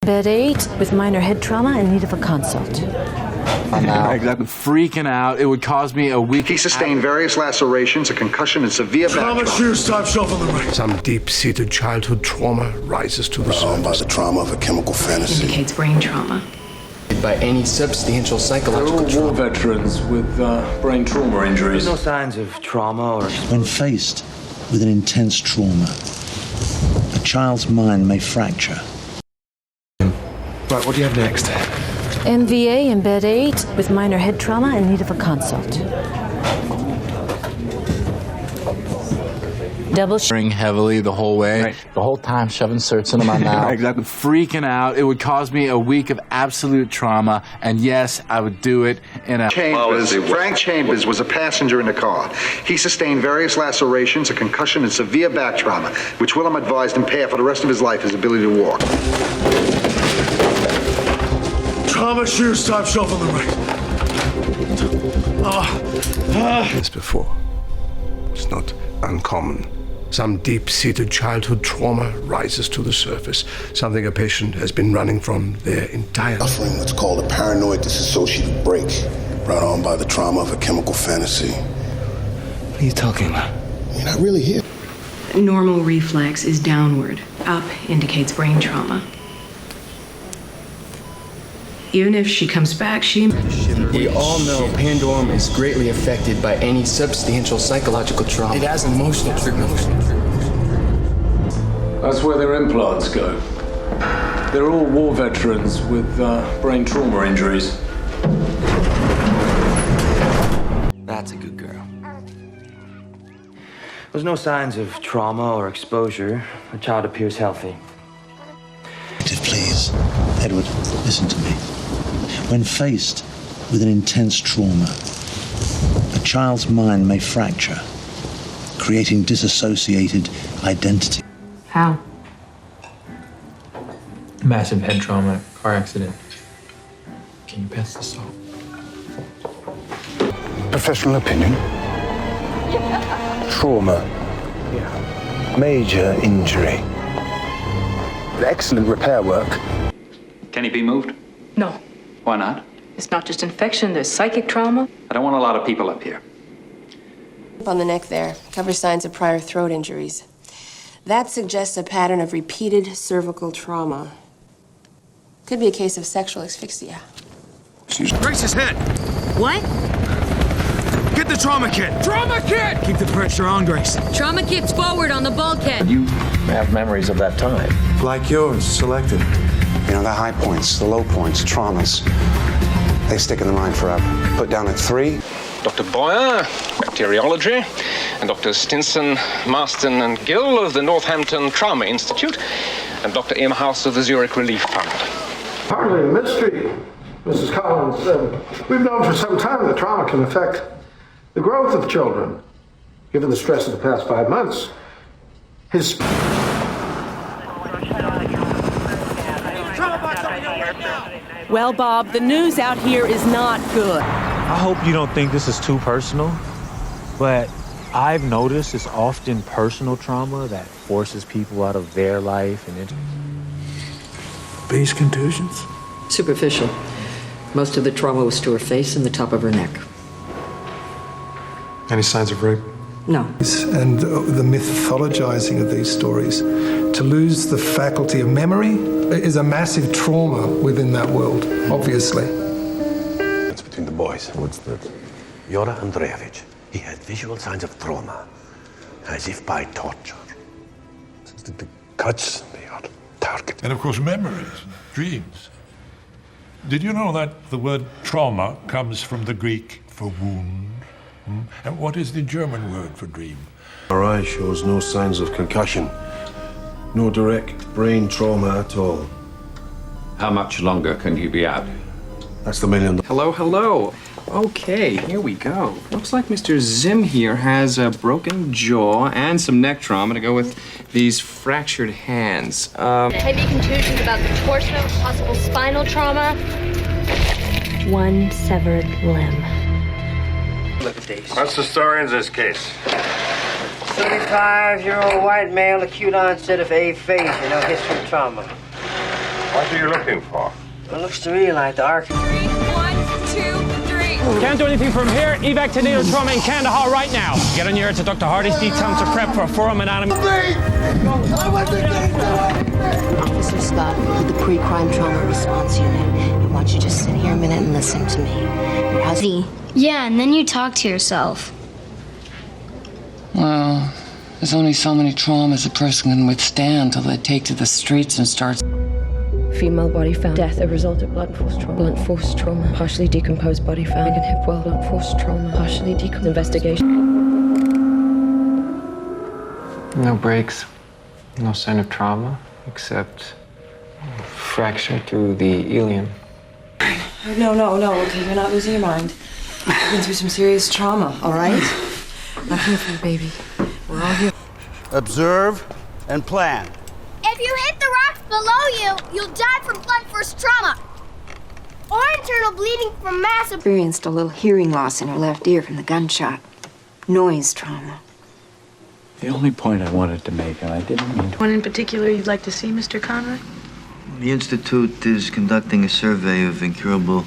bed 8 with minor head trauma in need of a consult. I'm exactly freaking out. It would cause me a week. He sustained various lacerations, a concussion, and severe back trauma. Stop shoving the right. Some deep-seated childhood trauma rises to the surface. By the trauma of a chemical fantasy. Indicates brain trauma. By any substantial psychological trauma. War veterans with brain trauma injuries. No signs of trauma or... When faced with an intense trauma, a child's mind may fracture. Right, what do you have next? MVA in bed 8 with minor head trauma in need of a consult. Double heavily the whole way. Right. The whole time shoving certs into my mouth. Exactly. Freaking out. It would cause me a week of absolute trauma. And yes, I would do it in a... Frank Chambers was a passenger in the car. He sustained various lacerations, a concussion, and severe back trauma, which Willem advised impair for the rest of his life his ability to walk. Trauma, stop shoving the right. As before, it's not uncommon. Some deep-seated childhood trauma rises to the surface, something a patient has been running from their entire life. Suffering what's called a paranoid dissociative break, brought on by the trauma of a chemical fantasy. What are you talking about? You're not really here. Normal reflex is downward. Up indicates brain trauma. Even if she comes back, We all know Pandorum is greatly affected by any substantial psychological trauma. It has an emotional trigger. That's where their implants go. They're all war veterans with brain trauma injuries. That's a good girl. There's no signs of trauma or exposure. The child appears healthy. Please, Edward, listen to me. When faced with an intense trauma, a child's mind may fracture, creating disassociated identity. How? Massive head trauma, car accident. Can you pass the salt? Professional opinion. Trauma. Major injury. Excellent repair work. Can he be moved? No. Why not? It's not just infection, there's psychic trauma. I don't want a lot of people up here. On the neck there, covers signs of prior throat injuries. That suggests a pattern of repeated cervical trauma. Could be a case of sexual asphyxia. Brace his head. What? Get the trauma kit. Trauma kit! Keep the pressure on, Grace. Trauma kit's forward on the bulkhead. You have memories of that time. Like yours, selected. You know, the high points, the low points, traumas, they stick in the mind forever. Put down at 3. Dr. Boyer, bacteriology, and Dr. Stinson, Marston, and Gill of the Northampton Trauma Institute, and Dr. Imhouse of the Zurich Relief Fund. Hardly a mystery, Mrs. Collins. We've known for some time that trauma can affect the growth of children. Given the stress of the past 5 months, his... Well, Bob, the news out here is not good. I hope you don't think this is too personal, but I've noticed it's often personal trauma that forces people out of their life and into... Base contusions? Superficial. Most of the trauma was to her face and the top of her neck. Any signs of rape? No. And the mythologizing of these stories. To lose the faculty of memory is a massive trauma within that world, obviously. It's between the boys. What's that? Yora Andreevich. He had visual signs of trauma, as if by torture. The cuts, they are targeted. And of course, memories, dreams. Did you know that the word trauma comes from the Greek for wound? And what is the German word for dream? MRI shows no signs of concussion. No direct brain trauma at all. How much longer can you be out? That's the $1 million. Hello, hello. Okay, here we go. Looks like Mr. Zim here has a broken jaw and some neck trauma to go with these fractured hands. Heavy contusions about the torso, possible spinal trauma. 1 severed limb. Look at these. What's the story in this case? 35-year-old white male, acute onset of aphasia, no history of trauma. What are you looking for? It looks to me like the arc. 1, 2, 3. Can't do anything from here. Evac to trauma in Kandahar right now. Get on your air to Dr. Hardy's time to prep for a forearm anatomy. Officer Scott with the pre-crime trauma response unit. I want you to sit here a minute and listen to me. Your husband. Yeah, and then you talk to yourself. Well, there's only so many traumas a person can withstand till they take to the streets and start. Female body found. Death a result of blunt force trauma. Blunt force trauma. Partially decomposed body found. And hip well. Blunt force trauma. Partially decomposed. Investigation. No breaks. No sign of trauma, except fracture to the ilium. No. Okay, you're not losing your mind. You've been through some serious trauma, all right? I'm here for you, baby. We're all here. Observe and plan. If you hit the rocks below you, you'll die from blunt force trauma. Or internal bleeding from massive... Experienced a little hearing loss in her left ear from the gunshot. Noise trauma. The only point I wanted to make, and I didn't mean to... One in particular you'd like to see, Mr. Conroy? The Institute is conducting a survey of incurable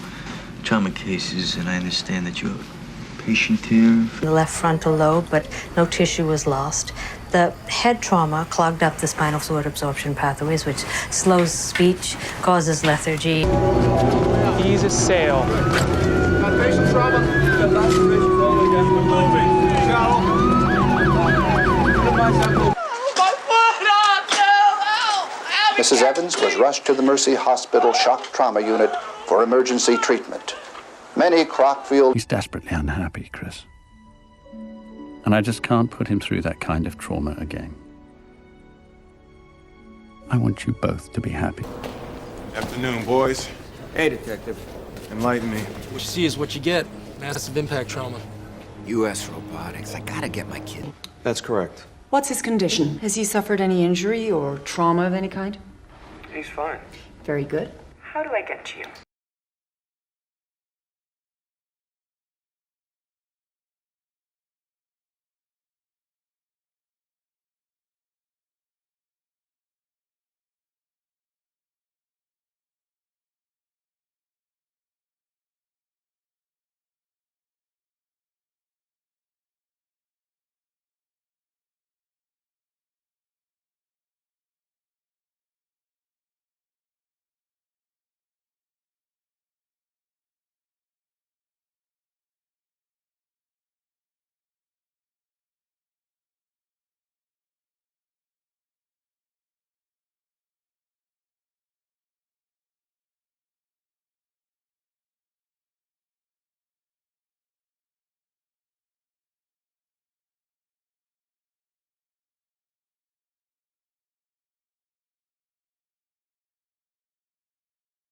trauma cases, and I understand that you're a patient here. The left frontal lobe, but no tissue was lost. The head trauma clogged up the spinal fluid absorption pathways, which slows speech, causes lethargy. Ease a sail. Patient trauma. Mrs. Evans was rushed to the Mercy Hospital Shock Trauma Unit for emergency treatment. Many Crockfield... He's desperately unhappy, Chris. And I just can't put him through that kind of trauma again. I want you both to be happy. Afternoon, boys. Hey, Detective. Enlighten me. What you see is what you get. Massive impact trauma. U.S. robotics. I gotta get my kid. That's correct. What's his condition? Has he suffered any injury or trauma of any kind? He's fine. Very good. How do I get to you?